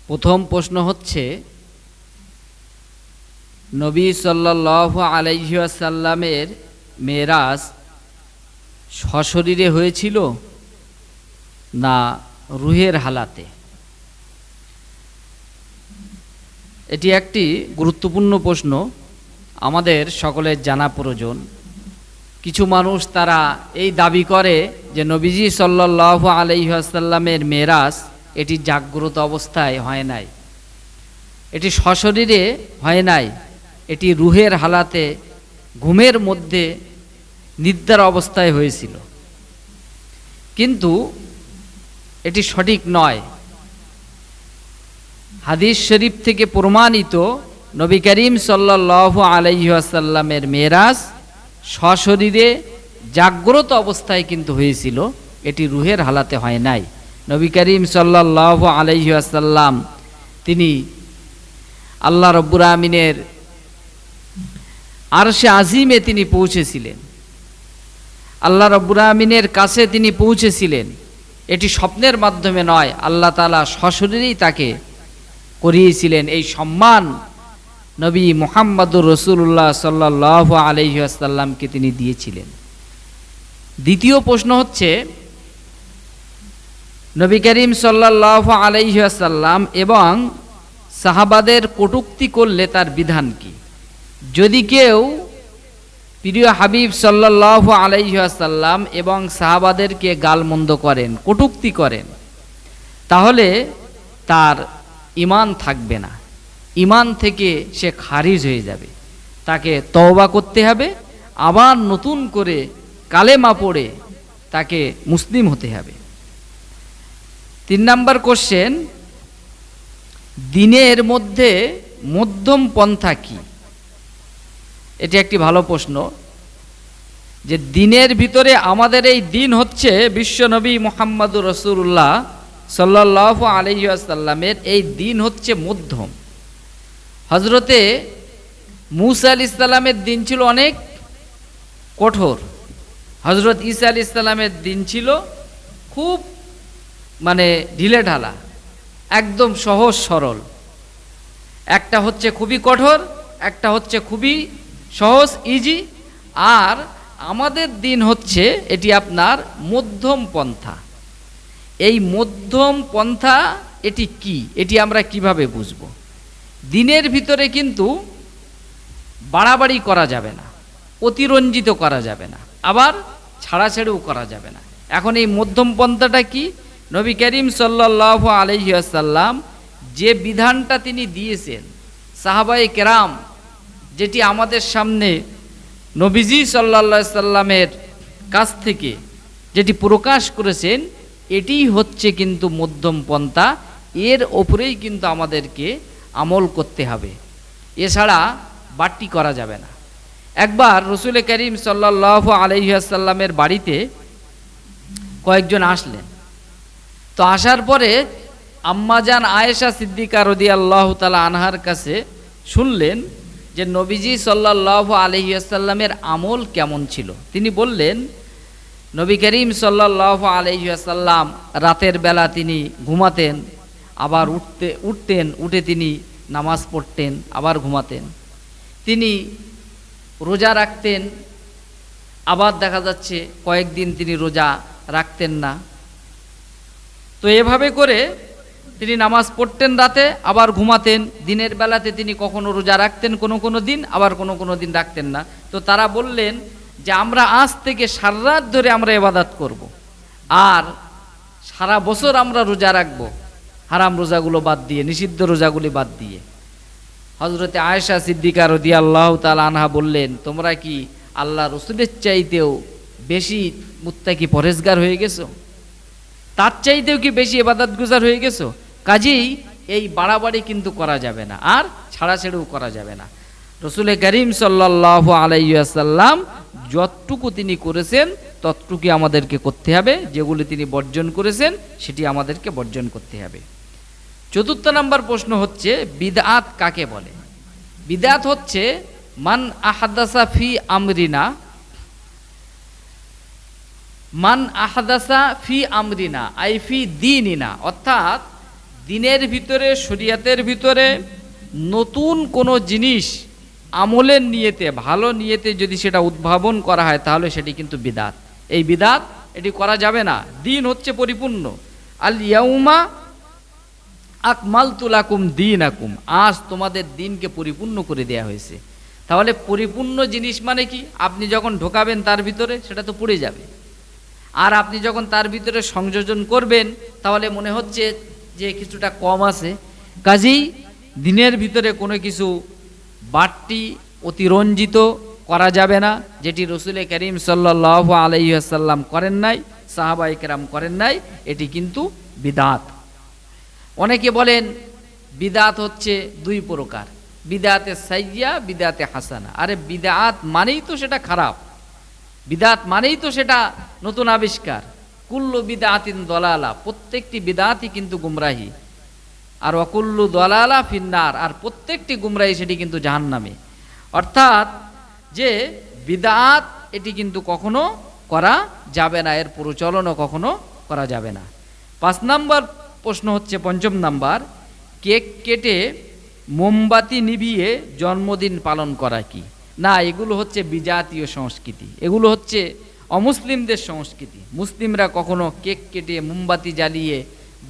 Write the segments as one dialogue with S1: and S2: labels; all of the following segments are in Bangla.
S1: প্রথম প্রশ্ন হচ্ছে, নবী সাল্লাল্লাহু আলাইহি ওয়াসাল্লামের মেরাজ সশরীরে হয়েছিল না রুহের হালাতে? এটি একটি গুরুত্বপূর্ণ প্রশ্ন, আমাদের সকলের জানা প্রয়োজন। কিছু মানুষ তারা এই দাবি করে যে নবীজি সাল্লাল্লাহু আলাইহি ওয়াসাল্লামের মেরাজ এটি জাগ্রত অবস্থায় হয় নাই, এটি সশরীরে হয় নাই, এটি রুহের হালাতে ঘুমের মধ্যে নিদ্রার অবস্থায় হয়েছিল। কিন্তু এটি সঠিক নয়। হাদিস শরীফ থেকে প্রমাণিত নবী করিম সাল্লাল্লাহু আলাইহি ওয়াসাল্লামের মেরাজ সশরীরে জাগ্রত অবস্থায় কিন্তু হয়েছিল, এটি রুহের হালাতে হয় নাই। নবী করিম সাল্লাল্লাহু আলাইহি ওয়াসাল্লাম তিনি আল্লাহ রব্বুল আমিনের আরশে আজিমে তিনি পৌঁছেছিলেন, আল্লাহ রব্বুল আমিনের কাছে তিনি পৌঁছেছিলেন। এটি স্বপ্নের মাধ্যমে নয়, আল্লাহ তাআলা সশরীরেই তাকে করিয়েছিলেন। এই সম্মান নবী মুহাম্মদুর রাসূলুল্লাহ সাল্লাল্লাহু আলাইহি ওয়াসাল্লামকে তিনি দিয়েছিলেন। দ্বিতীয় প্রশ্ন হচ্ছে, নবী করিম সাল্লাল্লাহু আলাইহি ওয়াসাল্লাম এবং সাহাবাদের কটূক্তি করলে তার বিধান কি? যদি কেউ প্রিয় হাবিব সাল্লাল্লাহু আলাইহি ওয়াসাল্লাম এবং সাহাবাদেরকে গালমন্দ করেন, কটূক্তি করেন, তাহলে তার ঈমান থাকবে না, ঈমান থেকে সে খারিজ হয়ে যাবে। তাকে তওবা করতে হবে, আবার নতুন করে কালেমা পড়ে তাকে মুসলিম হতে হবে। 3 নম্বর কোশ্চেন, দিনের মধ্যে মধ্যম পন্থা কি? এটি একটি ভালো প্রশ্ন। যে দিনের ভিতরে আমাদের এই দিন হচ্ছে বিশ্বনবী মুহাম্মদুর রাসূলুল্লাহ সাল্লাল্লাহু আলাইহি ওয়াসাল্লামের এই দিন হচ্ছে মধ্যম। হযরতে মূসা আলাইহিস সালামের দিন ছিল অনেক কঠোর, হযরত ঈসা আলাইহিস সালামের দিন ছিল খুব ঢিলেঢালা, একদম সহজ সরল। একটা হচ্ছে খুবই কঠোর, একটা হচ্ছে খুবই সহজ ইজি, আর আমাদের দিন হচ্ছে এটি আপনার মধ্যম পন্থা। এই মধ্যম পন্থা এটি কি, এটি আমরা কিভাবে বুঝব? দিনের ভিতরে কিন্তু বাড়াবাড়ি করা যাবে না, অতিরঞ্জিত করা যাবে না, আবার ছাড়াছাড়িও করা যাবে না। এখন এই মধ্যম পন্থাটা কি? নবী করিম সাল্লাল্লাহু আলাইহি ওয়াসাল্লাম যে বিধানটা তিনি দিয়েছেন, সাহাবায়ে কেরাম যেটি আমাদের সামনে নবীজি সাল্লাল্লাহু আলাইহি সাল্লামের কাছ থেকে যেটি প্রকাশ করেছেন, এটিই হচ্ছে কিন্তু মধ্যম পন্থা। এর ওপরেই কিন্তু আমাদেরকে আমল করতে হবে, এছাড়া বাড়তি করা যাবে না। একবার রাসূল করিম সাল্লাল্লাহু আলাইহি ওয়াসাল্লামের বাড়িতে কয়েকজন আসলেন। তো আসার পরে আম্মাজান আয়েশা সিদ্দিকা রাদিয়াল্লাহু তাআলা আনহার কাছে শুনলেন যে নবীজি সাল্লাল্লাহু আলাইহি ওয়াসাল্লামের আমল কেমন ছিল। তিনি বললেন, নবী করিম সাল্লাল্লাহু আলাইহি ওয়াসাল্লাম রাতের বেলা তিনি ঘুমাতেন, আবার উঠতেন, উঠে তিনি নামাজ পড়তেন, আবার ঘুমাতেন। তিনি রোজা রাখতেন, আবার দেখা যাচ্ছে কয়েকদিন তিনি রোজা রাখতেন না। তো এভাবে করে তিনি নামাজ পড়তেন রাতে, আবার ঘুমাতেন। দিনের বেলাতে তিনি কখনো রোজা রাখতেন কোনো দিন, আবার কোনো দিন রাখতেন না। তো তারা বললেন যে আমরা আজ থেকে সারা রাত ধরে আমরা ইবাদত করব, আর সারা বছর আমরা রোজা রাখব, হারাম রোজাগুলো বাদ দিয়ে, নিষিদ্ধ রোজাগুলি বাদ দিয়ে। হযরতে আয়েশা সিদ্দিকা রাদিয়াল্লাহু তাআলা আনহা বললেন, তোমরা কি আল্লাহ রাসূলের চাইতেও বেশি মুত্তাকি পরহেজগার হয়ে গেছো? তার চাইতেও কি বেশি ইবাদতগুজার হয়ে গেছো? কাজেই এই বাড়াবাড়ি কিন্তু করা যাবে না, আর ছাড়াছাড়িও করা যাবে না। রাসূল করিম সাল্লাল্লাহু আলাইহি ওয়াসাল্লাম যতটুকু তিনি করেছেন ততটুকুই আমাদেরকে করতে হবে, যেগুলি তিনি বর্জন করেছেন সেটি আমাদেরকে বর্জন করতে হবে। 4 নম্বর প্রশ্ন হচ্ছে, বিদআত কাকে বলে? বিদআত হচ্ছে মান আহাদাসা ফি আমরিনা, মান আহাদাসা ফি আমরিনা আই ফি দীনিনা, অর্থাৎ দিনের ভিতরে, শরিয়াতের ভিতরে নতুন কোনো জিনিস আমলের নিয়তে, ভালো নিয়তে যদি সেটা উদ্ভাবন করা হয় তাহলে সেটি কিন্তু বিদাত। এই বিদাত এটি করা যাবে না। দিন হচ্ছে পরিপূর্ণ। আল ইয়াউমা আকমালতু লাকুম দীনাকুম, আজ তোমাদের দিনকে পরিপূর্ণ করে দেয়া হয়েছে। তাহলে পরিপূর্ণ জিনিস মানে কি? আপনি যখন ঢোকাবেন তার ভিতরে সেটা তো পুড়ে যাবে, আর আপনি যখন তার ভিতরে সংযোজন করবেন তাহলে মনে হচ্ছে যে কিছুটা কম আছে। কাজেই দিনের ভিতরে কোনো কিছু বাড়তি অতিরঞ্জিত করা যাবে না, যেটি রসুল করিম সাল্লাল্লাহু আলাইহি ওয়াসাল্লাম করেন নাই, সাহাবায়ে কেরাম করেন নাই। এটি কিন্তু বিদাত। অনেকে বলেন বিদাত হচ্ছে দুই প্রকার, বিদাতে সাইয়্যা, বিদাতে হাসানা। আরে বিদাত মানেই তো সেটা খারাপ, বিদাত মানেই তো সেটা নতুন আবিষ্কার। কুল্লু বিদাতিন দলালা, প্রত্যেকটি বিদাতই কিন্তু গুমরাহি। আর অকুল্লু দলালা ফিন্নার, আর প্রত্যেকটি গুমরাহি সেটি কিন্তু জাহান্নামে। অর্থাৎ যে বিদাত এটি কিন্তু কখনো করা যাবে না, এর প্রচলনও কখনো করা যাবে না। 5 নম্বর প্রশ্ন হচ্ছে, 5ম নাম্বার, কেক কেটে মোমবাতি নিভিয়ে জন্মদিন পালন করা কি? না, এগুলো হচ্ছে বিজাতীয় সংস্কৃতি, এগুলো হচ্ছে অমুসলিমদের সংস্কৃতি। মুসলিমরা কখনো কেক কেটে মোমবাতি জ্বালিয়ে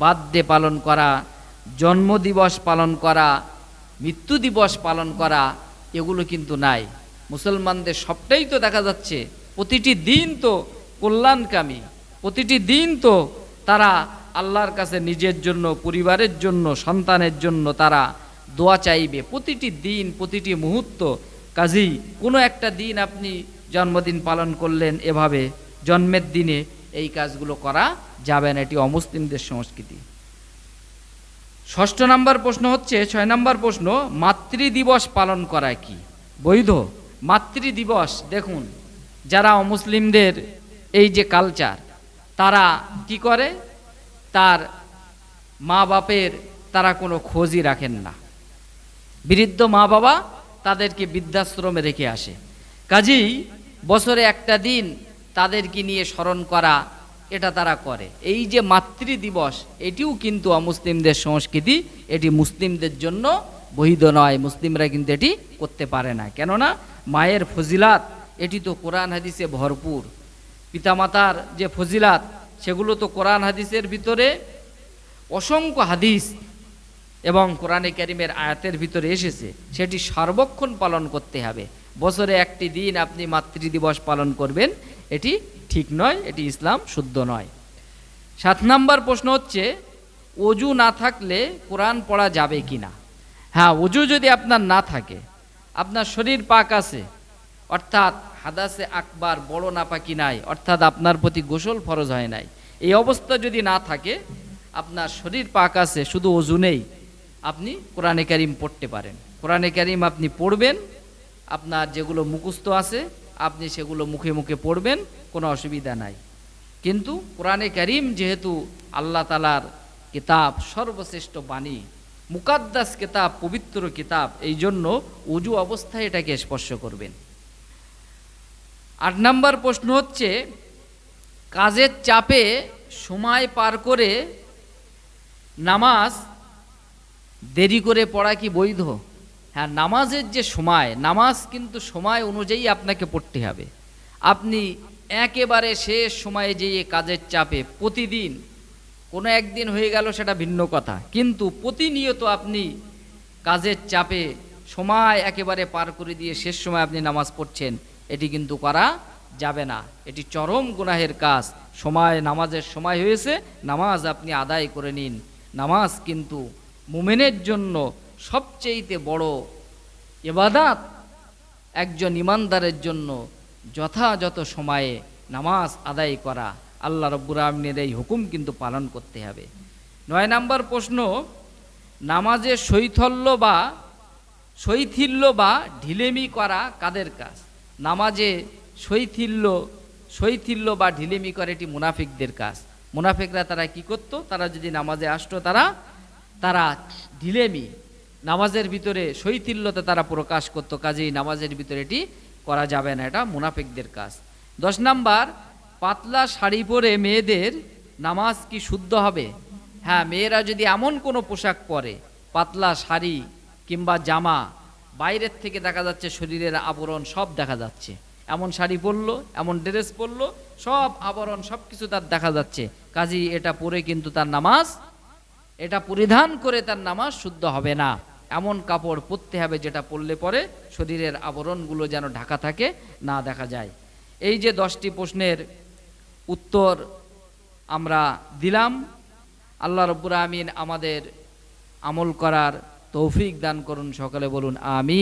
S1: বার্থডে পালন করা, জন্মদিবস পালন করা, মৃত্যু দিবস পালন করা এগুলো কিন্তু নাই। মুসলমানদের সবটাই তো দেখা যাচ্ছে প্রতিটি দিন তো কল্যাণকামী, প্রতিটি দিন তো তারা আল্লাহর কাছে নিজের জন্য, পরিবারের জন্য, সন্তানের জন্য তারা দোয়া চাইবে প্রতিটি দিন, প্রতিটি মুহূর্ত। কাজেই কোনো একটা দিন আপনি জন্মদিন পালন করলেন এভাবে, জন্মের দিনে এই কাজগুলো করা যাবে না, এটি অমুসলিমদের সংস্কৃতি। 6 নম্বর প্রশ্ন হচ্ছে, 6 নম্বর প্রশ্ন, মাতৃদিবস পালন করা কি বৈধ? মাতৃদিবস, দেখুন যারা অমুসলিমদের এই যে কালচার, তারা কি করে, তার মা বাপের তারা কোনো খোঁজই রাখেন না। বৃদ্ধ মা বাবা তাদেরকে বৃদ্ধাশ্রমে রেখে আসে। কাজেই বছরে একটা দিন তাদেরকে নিয়ে স্মরণ করা, এটা তারা করে। এই যে মাতৃদিবস, এটিও কিন্তু অমুসলিমদের সংস্কৃতি, এটি মুসলিমদের জন্য বৈধ নয়। মুসলিমরা কিন্তু এটি করতে পারে না, কেননা মায়ের ফজিলাত এটি তো কোরআন হাদিসে ভরপুর। পিতামাতার যে ফজিলাত সেগুলো তো কোরআন হাদিসের ভিতরে অসংখ্য হাদিস এবং কোরআনে কারিমের আয়াতের ভিতরে এসেছে, সেটি সর্বক্ষণ পালন করতে হবে। বছরে একটি দিন আপনি মাতৃদিবস পালন করবেন, এটি ঠিক নয়, এটি ইসলাম শুদ্ধ নয়। 7 নম্বর প্রশ্ন হচ্ছে, ওযু না থাকলে কোরআন পড়া যাবে কি না? হ্যাঁ, ওযু যদি আপনার না থাকে, আপনার শরীর পাক আছে, অর্থাৎ হাদাসে আকবার, বড় নাপাকি নাই, অর্থাৎ আপনার প্রতি গোসল ফরজ হয় নাই, এই অবস্থা যদি না থাকে, আপনার শরীর পাক আছে, শুধু ওযু নেই, আপনি কোরআনে কারিম পড়তে পারেন। কোরআনে কারিম আপনি পড়বেন, আপনার যেগুলো মুখস্থ আছে আপনি সেগুলো মুখে মুখে পড়বেন, কোনো অসুবিধা নাই। কিন্তু কোরআনে কারিম যেহেতু আল্লাহ তাআলার কিতাব, সর্বশ্রেষ্ঠ বাণী, মুকাদ্দাস কিতাব, পবিত্র কিতাব, এই জন্য ওযু অবস্থায় এটাকে স্পর্শ করবেন। 8 নম্বর প্রশ্ন হচ্ছে, কাজের চাপে সময় পার করে নামাজ দেরি করে পড়া কি বৈধ? হ্যাঁ, নামাজের যে সময়, নামাজ কিন্তু সময় অনুযায়ী আপনাকে পড়তে হবে। আপনি একেবারে শেষ সময়ে যেয়ে কাজের চাপে প্রতিদিন, কোনো একদিন হয়ে গেল সেটা ভিন্ন কথা, কিন্তু প্রতিনিয়ত আপনি কাজের চাপে সময় একেবারে পার করে দিয়ে শেষ সময় আপনি নামাজ পড়ছেন, এটি কিন্তু করা যাবে না, এটি চরম গুনাহের কাজ। সময়, নামাজের সময় হয়েছে, নামাজ আপনি আদায় করে নিন। নামাজ কিন্তু মুমিনের জন্য সবচেয়ে বড় ইবাদত। একজন ইমানদারের জন্য যথাযথ সময়ে নামাজ আদায় করা, আল্লাহ রাব্বুল আলামিনের এই হুকুম কিন্তু পালন করতে হবে। 9 নম্বর প্রশ্ন, নামাজে শৈথিল্য বা ঢিলেমি করা কাদের কাজ? নামাজে শৈথিল্য বা ঢিলেমি করে এটি মুনাফিকদের কাজ। মুনাফিকরা তারা কি করত? তারা যদি নামাজে আসতো, তারা ঢিলেমি, নামাজের ভিতরে শৈথিল্যতা তারা প্রকাশ করত। কাজেই নামাজের ভিতরে এটি করা যাবে না, এটা মুনাফিকদের কাজ। 10 নম্বর, পাতলা শাড়ি পরে মেয়েদের নামাজ কি শুদ্ধ হবে? হ্যাঁ, মেয়েরা যদি এমন কোনো পোশাক পরে, পাতলা শাড়ি কিংবা জামা, বাইরের থেকে দেখা যাচ্ছে শরীরের আবরণ সব দেখা যাচ্ছে, এমন শাড়ি পরলো, এমন ড্রেস পরলো, সব আবরণ সব কিছু তার দেখা যাচ্ছে, কাজেই এটা পরে কিন্তু তার নামাজ, এটা পরিধান করে তার নামাজ শুদ্ধ হবে না। এমন কাপড় পরতে হবে যেটা পরলে পরে শরীরের আবরণগুলো যেন ঢাকা থাকে, না দেখা যায়। এই যে 10টি প্রশ্নের উত্তর আমরা দিলাম, আল্লাহ রাব্বুল আমিন আমাদের আমল করার তৌফিক দান করুন, সকলে বলুন আমিন।